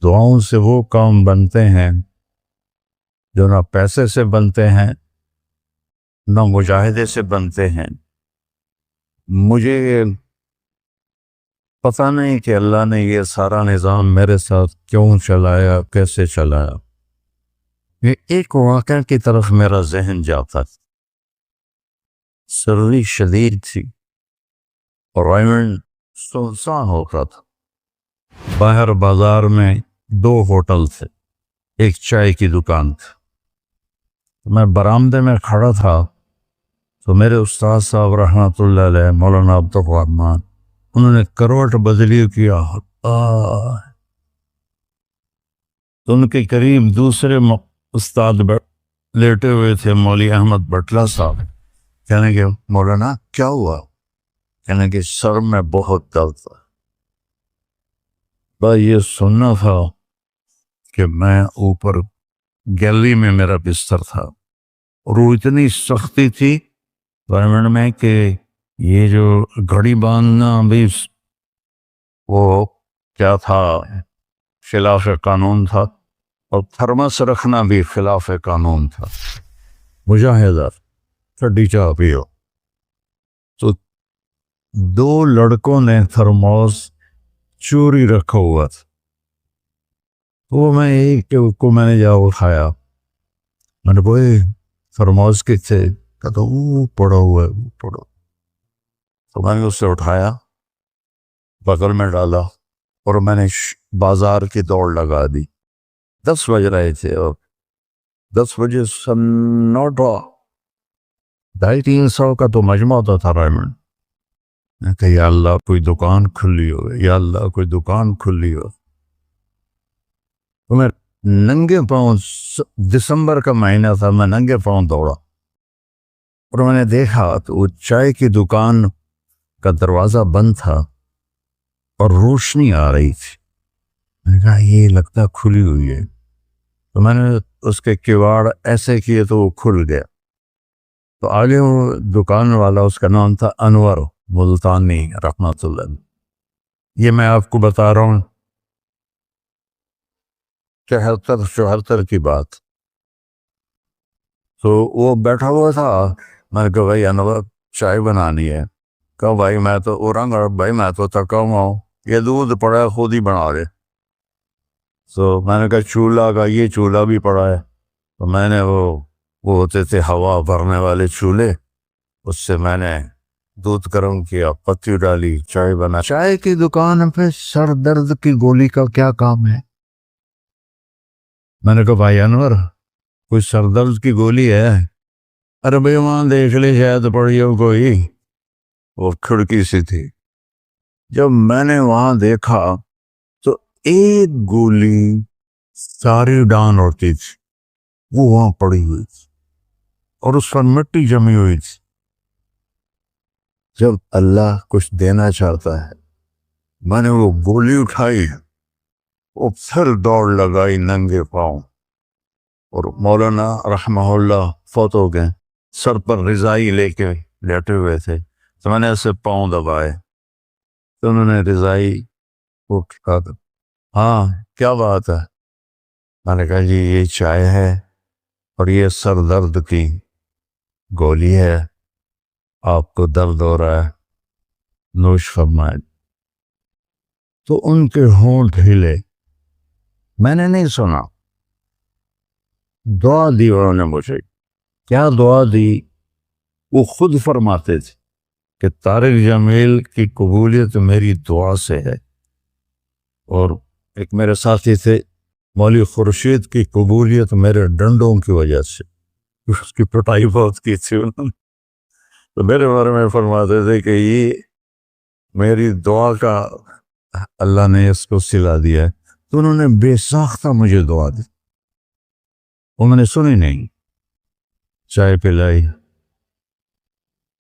دعاؤں سے وہ کام بنتے ہیں جو نہ پیسے سے بنتے ہیں نہ مجاہدے سے بنتے ہیں۔ مجھے پتہ نہیں کہ اللہ نے یہ سارا نظام میرے ساتھ کیوں چلایا، کیسے چلایا۔ یہ ایک واقعہ کی طرف میرا ذہن جاتا تھا۔ سردی شدید تھی اور ایونٹ سنسان ہوتا تھا۔ باہر بازار میں 2 ہوٹل تھے، ایک چائے کی دکان تھی۔ میں برآمدے میں کھڑا تھا تو میرے استاد صاحب رحمۃ اللہ علیہ مولانا عبد الرحمن، انہوں نے کروٹ بدلی کیا۔ تو ان کے قریب دوسرے استاد لیٹے ہوئے تھے، مولوی احمد بٹلہ صاحب۔ کہنے کہ مولانا کیا ہوا؟ کہنے کہ سر میں بہت درد تھا۔ بس یہ سننا تھا کہ میں اوپر گیلری میں میرا بستر تھا اور وہ اتنی سختی تھی گورنمنٹ میں کہ یہ جو گھڑی باندھنا بھی وہ کیا تھا، خلاف قانون تھا، اور تھرمس رکھنا بھی خلاف قانون تھا۔ مجاہدہ ٹھنڈی چاہ پیو۔ تو 2 لڑکوں نے تھرموس چوری رکھا ہوا تھا، وہ میں ایک کو میں نے جا اٹھایا۔ میں نے بوئے تھرموس کے تھے، کہتا وہ پڑا ہوا ہے، وہ پڑا۔ تو میں نے اسے اٹھایا، بغل میں ڈالا اور میں نے بازار کی دوڑ لگا دی۔ 10 بج رہے تھے اور 10 بجے سناٹا، 250-300 کا تو مجمع ہوتا تھا رائمنڈ۔ میں کہا یا اللہ کوئی دکان کھلی ہو، یا اللہ کوئی دکان کھلی ہو۔ تو میں ننگے پاؤں، دسمبر کا مہینہ تھا، میں ننگے پاؤں دوڑا اور میں نے دیکھا تو وہ چائے کی دکان کا دروازہ بند تھا اور روشنی آ رہی تھی۔ میں نے کہا یہ لگتا کھلی ہوئی ہے۔ تو میں نے اس کے کواڑ ایسے کیے تو وہ کھل گیا۔ تو آگے وہ دکان والا، اس کا نام تھا انور ملتانی رحمۃ اللہ۔ یہ میں آپ کو بتا رہا ہوں 73-74 کی بات۔ تو وہ بیٹھا ہوا تھا، میں نے کہا بھائی انور چائے بنانی ہے۔ کہا بھائی میں تو اورنگ بھائی میں تو تھکا ہوا ہوں، یہ دودھ پڑا ہے خود ہی بنا دے۔ تو میں نے کہا چولہا کا، یہ چولہا بھی پڑا ہے۔ تو میں نے وہ ہوتے تھے ہوا بھرنے والے چولہے، اس سے میں نے دودھ گرم کیا، پتی ڈالی، چائے بنا۔ چائے کی دکان پہ سر درد کی گولی کا کیا کام ہے؟ میں نے کہا بھائی انور کوئی سر درد کی گولی ہے؟ ارے بھائی وہاں دیکھ لے شاید پڑی ہو کوئی، وہ کھڑکی سی تھی۔ جب میں نے وہاں دیکھا تو ایک گولی ساری ڈان ہوتی تھی، وہ وہاں پڑی ہوئی تھی اور اس پر مٹی جمی ہوئی تھی۔ جب اللہ کچھ دینا چاہتا ہے، میں نے وہ گولی اٹھائی، وہ پھر دوڑ لگائی ننگے پاؤں، اور مولانا رحمہ اللہ فوت ہو گئے، سر پر رضائی لے کے لیٹے ہوئے تھے۔ تو میں نے اسے پاؤں دبائے تو انہوں نے رضائی کو کہا ہاں کیا بات ہے؟ میں نے کہا جی یہ چائے ہے اور یہ سر درد کی گولی ہے، آپ کو درد ہو رہا ہے، نوش فرمائے۔ تو ان کے ہونٹ ہلے، میں نے نہیں سنا، دعا دی انہوں نے مجھے۔ کیا دعا دی؟ وہ خود فرماتے تھے کہ طارق جمیل کی قبولیت میری دعا سے ہے، اور ایک میرے ساتھی تھے مولوی خورشید کی قبولیت میرے ڈنڈوں کی وجہ سے، اس کی پٹائی بہت کی تھی انہوں نے۔ تو میرے بارے میں فرماتے تھے کہ یہ میری دعا کا اللہ نے اس کو سلا دیا ہے۔ تو انہوں نے بے ساختہ مجھے دعا دی، انہوں نے سنی نہیں، چائے پلائی،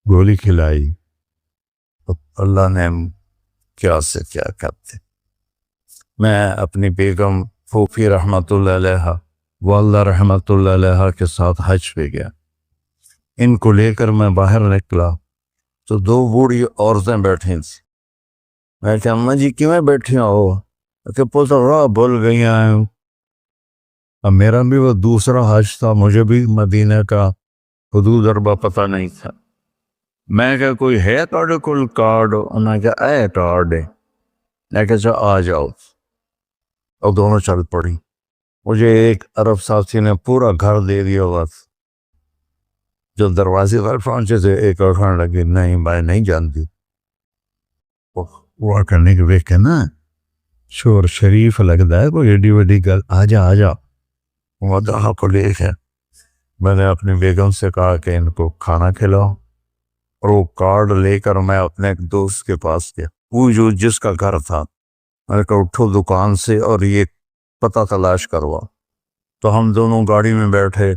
گولی کھلائی، اللہ نے کیا سے کیا کرتے۔ میں اپنی بیگم پھوپھی رحمۃ اللہ علیہ، والدہ رحمۃ اللہ علیہ کے ساتھ حج پہ گیا۔ ان کو لے کر میں باہر نکلا تو 2 بوڑھی عورتیں بیٹھی تھیں۔ میں کہا اماں جی کیوں بیٹھی ہو؟ کہ پتر راہ بھول گئی ہیں. اب میرا بھی وہ دوسرا حج تھا, مجھے بھی مدینہ کا حدود اربا پتہ نہیں تھا. میں کہ کوئی ہے تھوڑے کول کارڈ؟ انہوں نے کہا اے کارڈ ہے. میں کہا اچھا آ جاؤ. اور دونوں چل پڑی. مجھے ایک عرب ساتھی نے پورا گھر دے دیا. بس جو دروازے پر پہنچے تھے ایک اور کھانے لگی, نہیں میں نہیں جانتی. وہ کرنے کے دیکھ کے نا شور شریف لگتا ہے, کوئی ایڈی وڈی گل. آ جا آ جا. وہ دہا کو لے کے میں نے اپنی بیگم سے کہا کہ ان کو کھانا کھلاؤ, اور وہ کارڈ لے کر میں اپنے ایک دوست کے پاس گیا, وہ جو جس کا گھر تھا. میں نے کہا اٹھو دکان سے اور یہ پتہ تلاش کروا. تو ہم دونوں گاڑی میں بیٹھے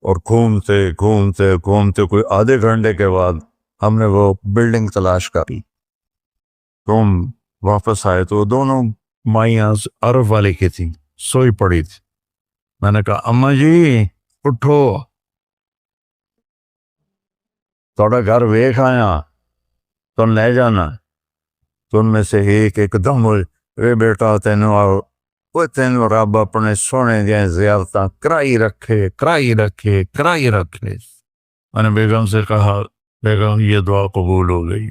اور گھومتے گھومتے گھومتے کوئی آدھے گھنٹے کے بعد ہم نے وہ بلڈنگ تلاش کری. تو ہم واپس آئے تو دونوں مائیاں عرب والے کی تھیں, سوئی پڑی تھی. میں نے کہا اماں جی اٹھو, تھوڑا گھر ویکھ آیا, تم لے جانا. تو ان میں سے ایک دم اے بیٹا تینوں رب اپنے سونے دیا زیارتاں کرائی رکھے. میں نے بیگم سے کہا بیگم یہ دعا قبول ہو گئی.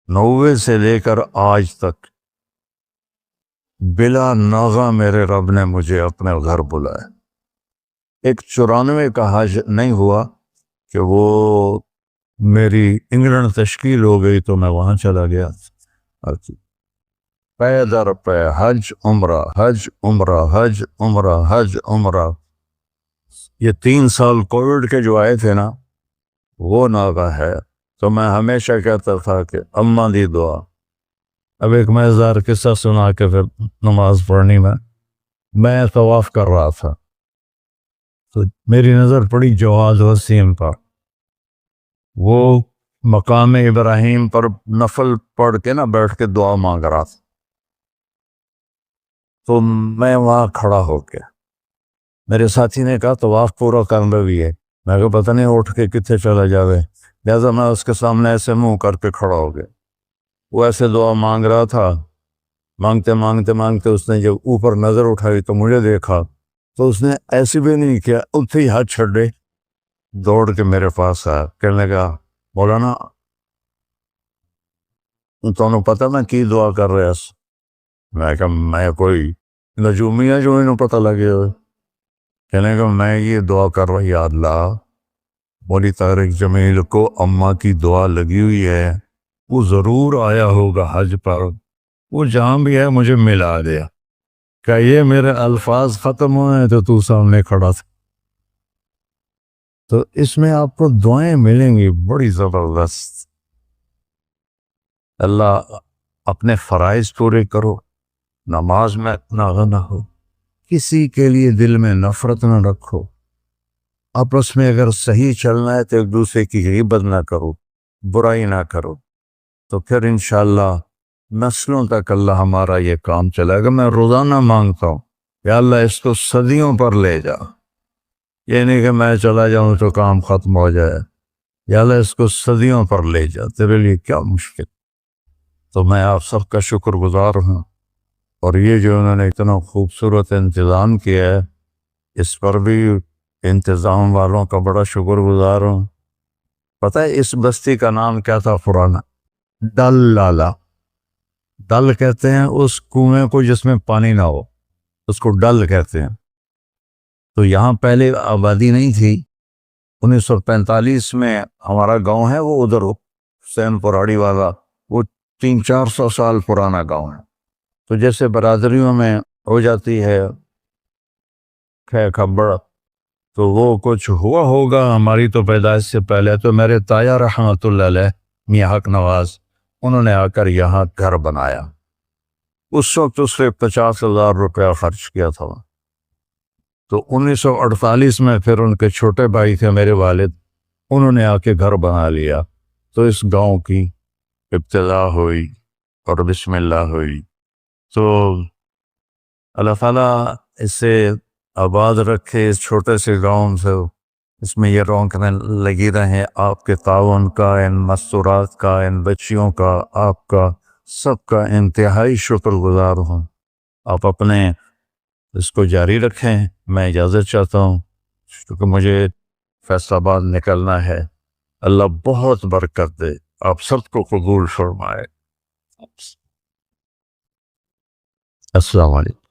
90 سے لے کر آج تک بلا ناغہ میرے رب نے مجھے اپنے گھر بلایا. ایک 94 کا حج نہیں ہوا کہ وہ میری انگلینڈ تشکیل ہو گئی تو میں وہاں چلا گیا. پے در پے حج عمرہ حج عمرہ حج عمرہ حج عمرہ. یہ 3 سال کووڈ کے جو آئے تھے نا, وہ ناغہ ہے. تو میں ہمیشہ کہتا تھا کہ اماں دی دعا. اب ایک مزیدار قصہ سنا کے پھر نماز پڑھنی میں طواف کر رہا تھا تو میری نظر پڑی جواز وسیم پر. وہ مقام ابراہیم پر نفل پڑھ کے نا بیٹھ کے دعا مانگ رہا تھا. تو میں وہاں کھڑا ہو کے, میرے ساتھی نے کہا طواف پورا کرنا بھی ہے. میں کہا پتہ نہیں اٹھ کے کتنے چلا جاوے, لہٰذا میں اس کے سامنے ایسے منہ کر کے کھڑا ہو گیا. وہ ایسے دعا مانگ رہا تھا, مانگتے مانگتے مانگتے اس نے جب اوپر نظر اٹھائی تو مجھے دیکھا, تو اس نے ایسے بھی نہیں کیا, اتنے ہی ہاتھ چھڑے دوڑ کے میرے پاس آیا. کہنے لگا مولانا تمہیں پتہ میں کی دعا کر رہا. میں کہا میں کوئی نجومیہ جو انہوں پتہ لگے ہوئے. کہنے لگا میں یہ دعا کر رہا, یا اللہ مولی طارق جمیل کو اماں کی دعا لگی ہوئی ہے, وہ ضرور آیا ہوگا حج پر, وہ جہاں بھی ہے مجھے ملا دیا. کہ یہ میرے الفاظ ختم ہوئے تو سامنے کھڑا تھا. تو اس میں آپ کو دعائیں ملیں گی بڑی زبردست. اللہ اپنے فرائض پورے کرو, نماز میں اتنا نہ ہو, کسی کے لیے دل میں نفرت نہ رکھو, آپس میں اگر صحیح چلنا ہے تو ایک دوسرے کی غیبت نہ کرو, برائی نہ کرو, تو پھر انشاءاللہ نسلوں تک اللہ ہمارا یہ کام چلے گا. میں روزانہ مانگتا ہوں یا اللہ اس کو صدیوں پر لے جا, یہ نہیں کہ میں چلا جاؤں تو کام ختم ہو جائے. یا اللہ اس کو صدیوں پر لے جا, تیرے لیے کیا مشکل. تو میں آپ سب کا شکر گزار ہوں, اور یہ جو انہوں نے اتنا خوبصورت انتظام کیا ہے اس پر بھی انتظام والوں کا بڑا شکر گزار ہوں. پتہ ہے اس بستی کا نام کیا تھا پرانا؟ ڈل لالا. ڈل کہتے ہیں اس کنویں کو جس میں پانی نہ ہو, اس کو ڈل کہتے ہیں. تو یہاں پہلے آبادی نہیں تھی. 1945 میں ہمارا گاؤں ہے وہ ادھر حسین پراڑی والا, وہ 300-400 سال پرانا گاؤں ہے. تو جیسے برادریوں میں ہو جاتی ہے خبر, تو وہ کچھ ہوا ہوگا ہماری تو پیدائش سے پہلے. تو میرے تایا رحمۃ اللہ علیہ میاں حق نواز, انہوں نے آ کر یہاں گھر بنایا. اس وقت اس نے 50,000 روپیہ خرچ کیا تھا. تو 1948 میں پھر ان کے چھوٹے بھائی تھے میرے والد, انہوں نے آ کے گھر بنا لیا. تو اس گاؤں کی ابتدا ہوئی اور بسم اللہ ہوئی. تو اللہ تعالیٰ اسے آباد رکھے, اس چھوٹے سے گاؤں سے اس میں یہ رونقیں لگی رہیں. آپ کے تعاون کا, ان مستورات کا, ان بچیوں کا, آپ کا سب کا انتہائی شکر گزار ہوں. آپ اپنے اس کو جاری رکھیں. میں اجازت چاہتا ہوں کیونکہ مجھے فیصل آباد نکلنا ہے. اللہ بہت برکت دے, آپ سب کو قبول فرمائے. السلام علیکم.